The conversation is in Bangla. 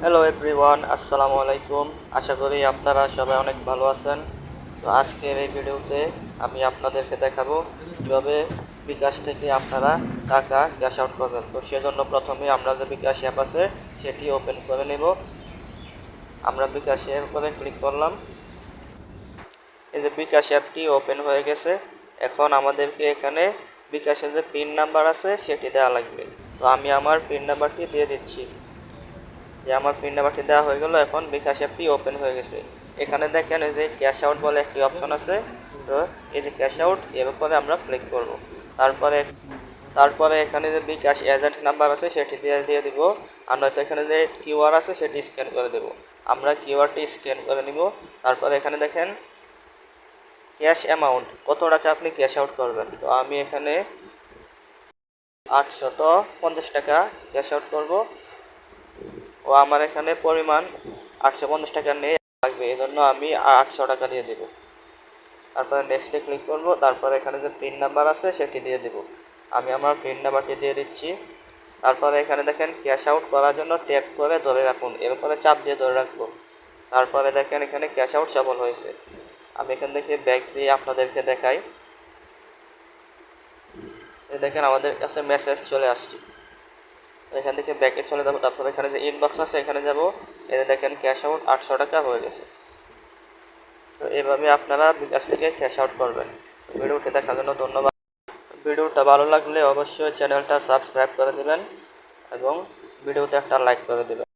হ্যালো এভরিওয়ান, আসসালামু আলাইকুম। আশা করি আপনারা সবাই অনেক ভালো আছেন। তো আজকের এই ভিডিওতে আমি আপনাদেরকে দেখাবো কীভাবে বিকাশ থেকে আপনারা টাকা ক্যাশ আউট করবেন। তো সেজন্য প্রথমে আমরা যে বিকাশ অ্যাপ আছে সেটি ওপেন করে নেব। আমরা বিকাশ অ্যাপ করে ক্লিক করলাম। এই যে বিকাশ অ্যাপটি ওপেন হয়ে গেছে। এখন আমাদেরকে এখানে বিকাশের যে পিন নাম্বার আছে সেটি দেওয়া লাগবে। তো আমি আমার পিন নাম্বারটি দিয়ে দিচ্ছি। যে আমার পিন নাম্বারটি দেওয়া হয়ে গেল। এখন বিকাশ অ্যাপটি ওপেন হয়ে গেছে। এখানে দেখেন এই যে ক্যাশ আউট বলে একটি অপশন আছে। তো এই যে ক্যাশ আউট এর উপরে আমরা ক্লিক করব। তারপরে তারপরে এখানে যে বিকাশ এজেন্ট নাম্বার আছে সেটি দিয়ে দিব। আর নয়তো এখানে যে কিউআর আছে সেটি স্ক্যান করে দেব। আমরা কিউআরটি স্ক্যান করে নিব। তারপরে এখানে দেখেন ক্যাশ অ্যামাউন্ট, কত টাকা আপনি ক্যাশ আউট করবেন। তো আমি এখানে 850 টাকা ক্যাশ আউট করব। ও আমার এখানে পরিমাণ 850 টাকা নেই, লাগবে, এই জন্য আমি 800 টাকা দিয়ে দেব। তারপরে নেক্সটে ক্লিক করব। তারপরে এখানে যে পিন নাম্বার আছে সেটি দিয়ে দেব। আমি আমার পিন নাম্বারটি দিয়ে দিচ্ছি। তারপরে এখানে দেখেন ক্যাশ আউট করার জন্য ট্যাপ করে ধরে রাখুন, এর উপরে চাপ দিয়ে ধরে রাখবো। তারপরে দেখেন এখানে ক্যাশ আউট সফল হয়েছে। আমি এখান থেকে ব্যাক দিয়ে আপনাদেরকে দেখাই। দেখেন আমাদের কাছে মেসেজ চলে আসছে। এখান থেকে ব্যাকে চলে যাবো। তারপর এখানে যে ইনবক্স আছে এখানে যাব। এই দেখেন ক্যাশ আউট 800 টাকা হয়ে গেছে। তো এভাবে আপনারা বিকাশ থেকে ক্যাশ আউট করবেন। ভিডিওটি দেখার জন্য ধন্যবাদ। ভিডিওটা ভালো লাগলে অবশ্যই চ্যানেলটা সাবস্ক্রাইব করে দেবেন এবং ভিডিওতে একটা লাইক করে দেবেন।